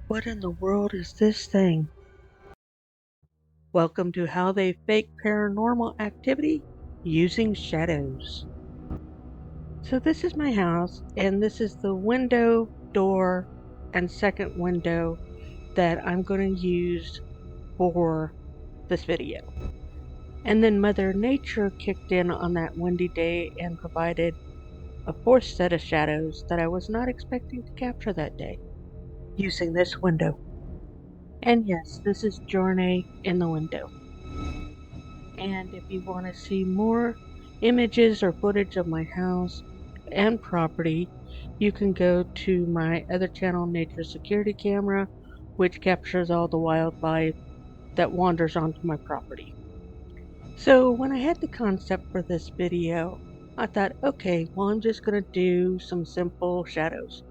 What in the world is this thing? Welcome to how they fake paranormal activity using shadows. So this is my house, and this is the window, door, and second window that I'm going to use for this video. And then Mother Nature kicked in on that windy day and provided a fourth set of shadows that I was not expecting to capture that day using this window. And yes, this is Journey in the window. And if you want to see more images or footage of my house and property, you can go to my other channel, Nature Security Camera, which captures all the wildlife that wanders onto my property. So when I had the concept for this video, I thought, okay, well, I'm just going to do some simple shadows.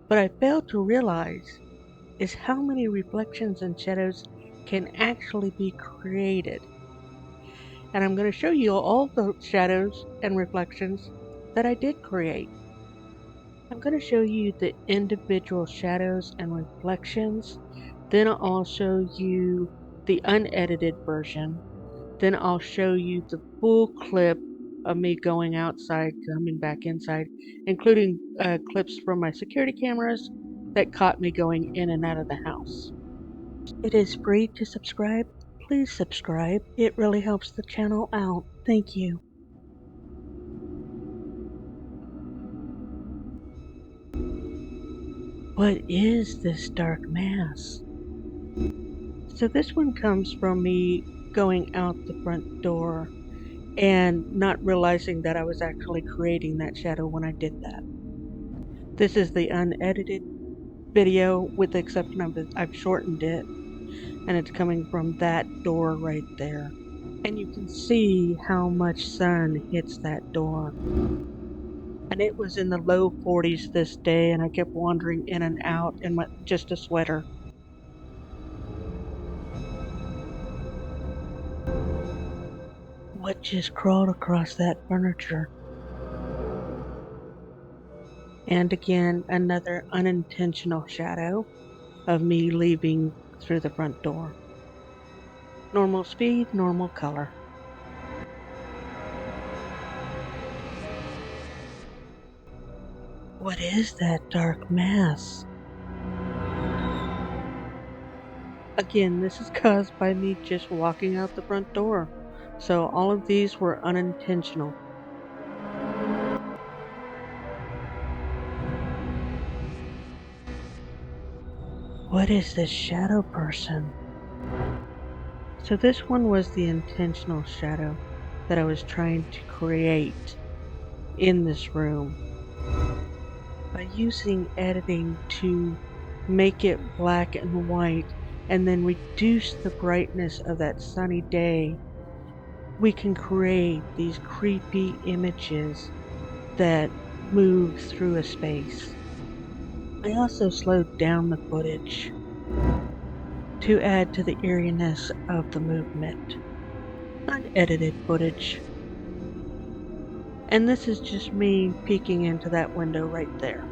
But I failed to realize is how many reflections and shadows can actually be created. And I'm going to show you all the shadows and reflections that I did create. I'm going to show you the individual shadows and reflections. Then I'll show you the unedited version. Then I'll show you the full clip of me going outside, coming back inside, including clips from my security cameras that caught me going in and out of the house. It is free to subscribe. Please subscribe. It really helps the channel out. Thank you. What is this dark mass? So this one comes from me going out the front door and not realizing that I was actually creating that shadow when I did that. This is the unedited video with the exception of I've shortened it, and it's coming from that door right there. And you can see how much sun hits that door. And it was in the low 40s this day, and I kept wandering in and out in just a sweater. What just crawled across that furniture? And again, another unintentional shadow of me leaving through the front door. Normal speed, normal color. What is that dark mass? Again, this is caused by me just walking out the front door. So all of these were unintentional. What is this shadow person? So this one was the intentional shadow that I was trying to create in this room by using editing to make it black and white and then reduce the brightness of that sunny day. We can create these creepy images that move through a space. I also slowed down the footage to add to the eeriness of the movement. Unedited footage. And this is just me peeking into that window right there.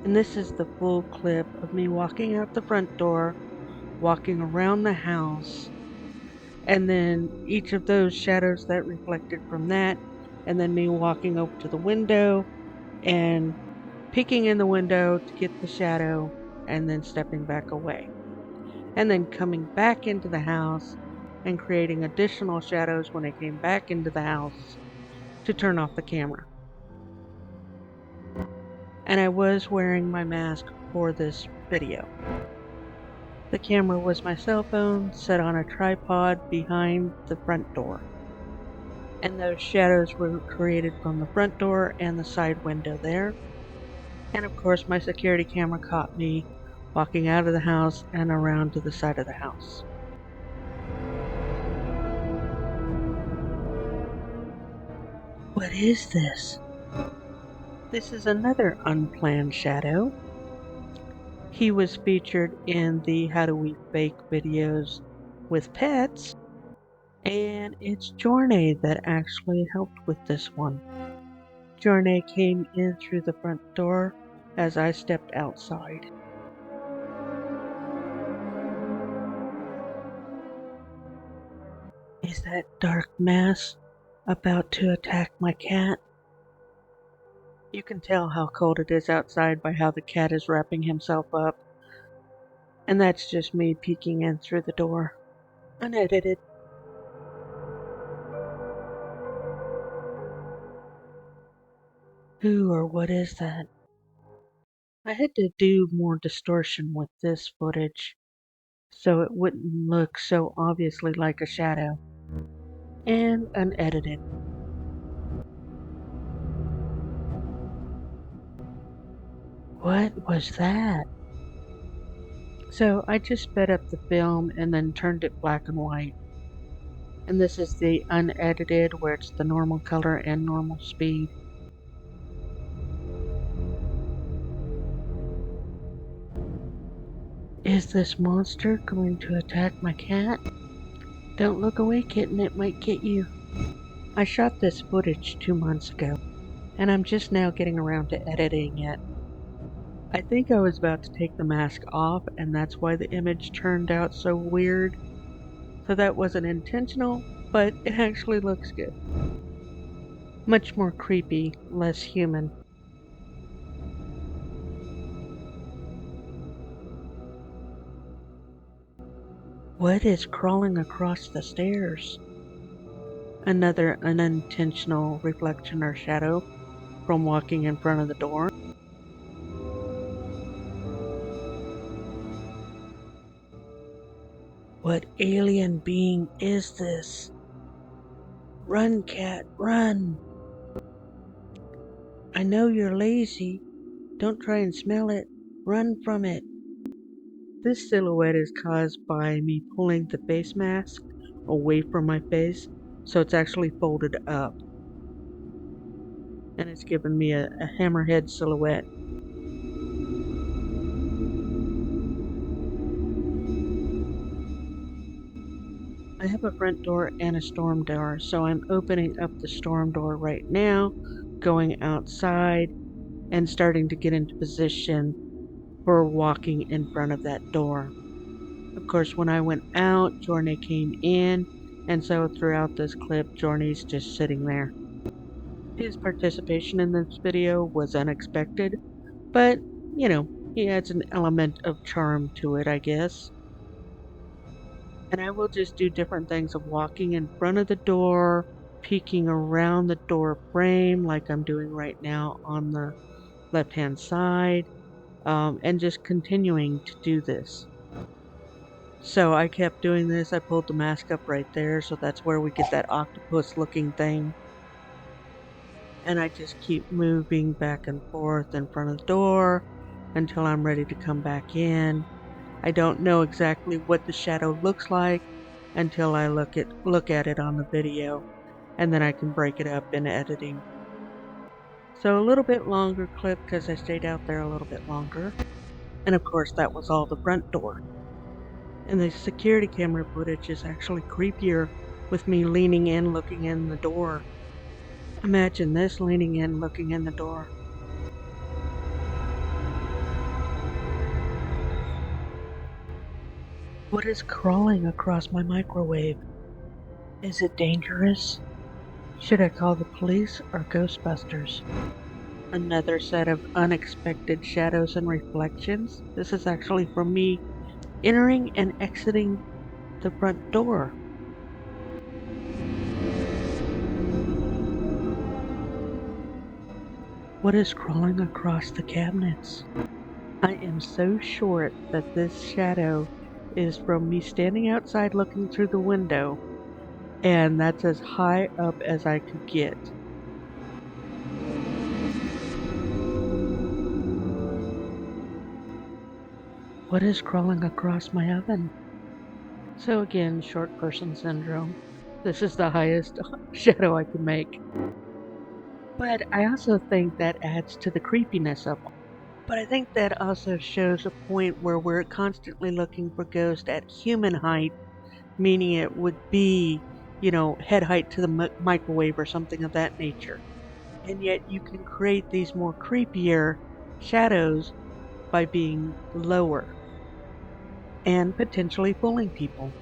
And this is the full clip of me walking out the front door, walking around the house, and then each of those shadows that reflected from that, and then me walking over to the window and peeking in the window to get the shadow, and then stepping back away. And then coming back into the house and creating additional shadows when I came back into the house to turn off the camera. And I was wearing my mask for this video. The camera was my cell phone set on a tripod behind the front door. And those shadows were created from the front door and the side window there. And of course my security camera caught me walking out of the house and around to the side of the house. What is this? This is another unplanned shadow. He was featured in the How Do We Fake videos with pets. And it's Jornay that actually helped with this one. Jornay came in through the front door as I stepped outside. Is that dark mass about to attack my cat? You can tell how cold it is outside by how the cat is wrapping himself up. And that's just me peeking in through the door. Unedited. Who or what is that? I had to do more distortion with this footage so it wouldn't look so obviously like a shadow. And unedited. What was that? So I just sped up the film and then turned it black and white. And this is the unedited where it's the normal color and normal speed. Is this monster going to attack my cat? Don't look away, kitten, it might get you. I shot this footage 2 months ago, and I'm just now getting around to editing it. I think I was about to take the mask off, and that's why the image turned out so weird. So that wasn't intentional, but it actually looks good. Much more creepy, less human. What is crawling across the stairs? Another unintentional reflection or shadow from walking in front of the door. What alien being is this? Run, cat, run! I know you're lazy. Don't try and smell it. Run from it. This silhouette is caused by me pulling the face mask away from my face, so it's actually folded up. And it's given me a hammerhead silhouette. I have a front door and a storm door, so I'm opening up the storm door right now, going outside, and starting to get into position for walking in front of that door. Of course, when I went out, Jornay came in, and so throughout this clip, Jornay's just sitting there. His participation in this video was unexpected, but, he adds an element of charm to it, I guess. And I will just do different things of walking in front of the door, peeking around the door frame like I'm doing right now on the left-hand side, and just continuing to do this. So I kept doing this. I pulled the mask up right there, so that's where we get that octopus-looking thing. And I just keep moving back and forth in front of the door until I'm ready to come back in. I don't know exactly what the shadow looks like until I look at it on the video, and then I can break it up in editing. So a little bit longer clip because I stayed out there a little bit longer. And of course that was all the front door. And the security camera footage is actually creepier with me leaning in looking in the door. Imagine this, leaning in looking in the door. What is crawling across my microwave? Is it dangerous? Should I call the police or Ghostbusters? Another set of unexpected shadows and reflections. This is actually from me entering and exiting the front door. What is crawling across the cabinets? I am so sure that this shadow is from me standing outside looking through the window, and that's as high up as I could get. What is crawling across my oven? So again, short person syndrome. This is the highest shadow I can make. But I also think that adds to the creepiness of it. But I think that also shows a point where we're constantly looking for ghosts at human height, meaning it would be head height to the microwave or something of that nature. And yet you can create these more creepier shadows by being lower and potentially fooling people.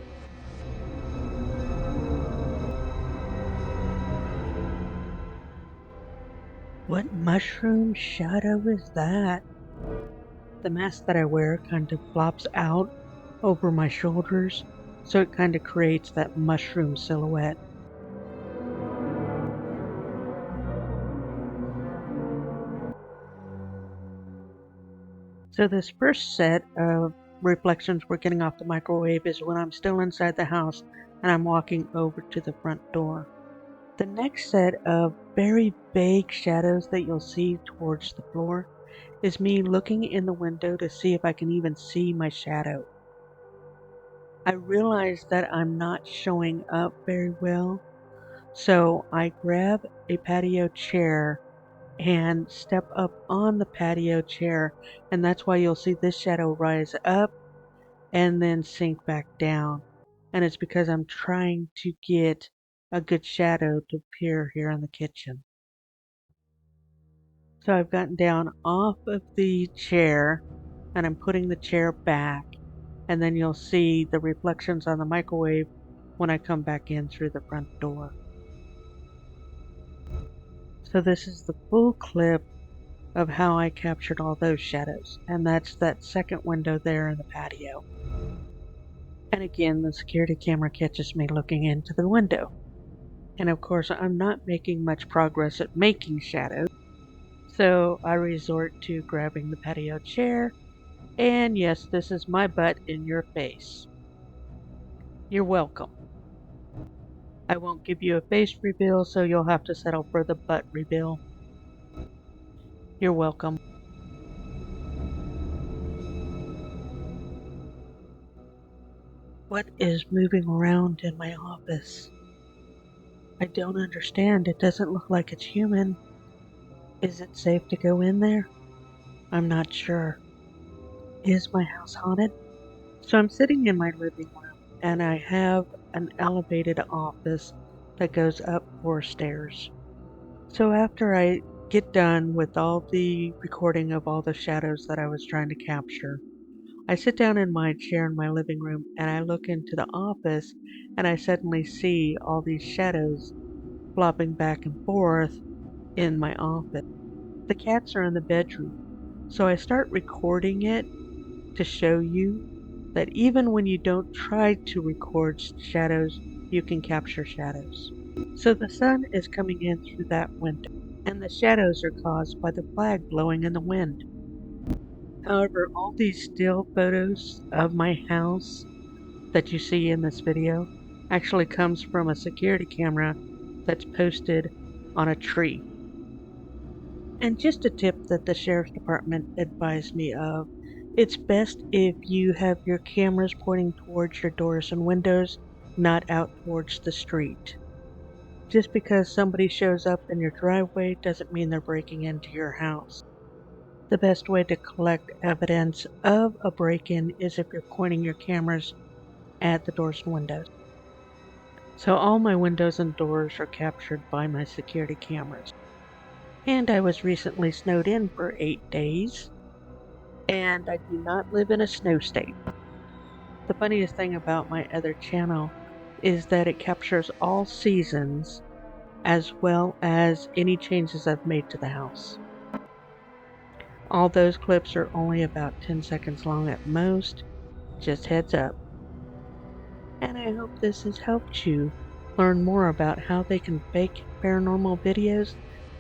What mushroom shadow is that? The mask that I wear kind of flops out over my shoulders, so it kind of creates that mushroom silhouette. So this first set of reflections we're getting off the microwave is when I'm still inside the house and I'm walking over to the front door. The next set of very vague shadows that you'll see towards the floor is me looking in the window to see if I can even see my shadow. I realize that I'm not showing up very well, so I grab a patio chair and step up on the patio chair, and that's why you'll see this shadow rise up and then sink back down. And it's because I'm trying to get a good shadow to appear here in the kitchen. So I've gotten down off of the chair and I'm putting the chair back, and then you'll see the reflections on the microwave when I come back in through the front door. So this is the full clip of how I captured all those shadows, and that's that second window there in the patio. And again, the security camera catches me looking into the window. And of course, I'm not making much progress at making shadows, so I resort to grabbing the patio chair, and yes, this is my butt in your face. You're welcome. I won't give you a face reveal, so you'll have to settle for the butt reveal. You're welcome. What is moving around in my office? I don't understand. It doesn't look like it's human. Is it safe to go in there? I'm not sure. Is my house haunted? So I'm sitting in my living room and I have an elevated office that goes up 4 stairs. So after I get done with all the recording of all the shadows that I was trying to capture, I sit down in my chair in my living room and I look into the office and I suddenly see all these shadows flopping back and forth in my office. The cats are in the bedroom, so I start recording it to show you that even when you don't try to record shadows, you can capture shadows. So the sun is coming in through that window, and the shadows are caused by the flag blowing in the wind. However, all these still photos of my house that you see in this video actually comes from a security camera that's posted on a tree. And just a tip that the sheriff's department advised me of, it's best if you have your cameras pointing towards your doors and windows, not out towards the street. Just because somebody shows up in your driveway doesn't mean they're breaking into your house. The best way to collect evidence of a break-in is if you're pointing your cameras at the doors and windows. So all my windows and doors are captured by my security cameras. And I was recently snowed in for 8 days, and I do not live in a snow state. The funniest thing about my other channel is that it captures all seasons as well as any changes I've made to the house. All those clips are only about 10 seconds long at most, just heads up. And I hope this has helped you learn more about how they can fake paranormal videos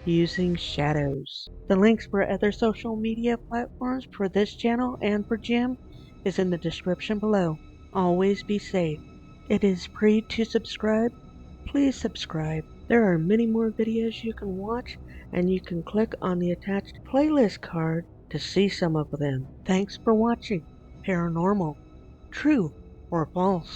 using shadows. The links for other social media platforms for this channel and for Jim is in the description below. Always be safe. It is free to subscribe. Please subscribe. There are many more videos you can watch, and you can click on the attached playlist card to see some of them. Thanks for watching Paranormal, True or False.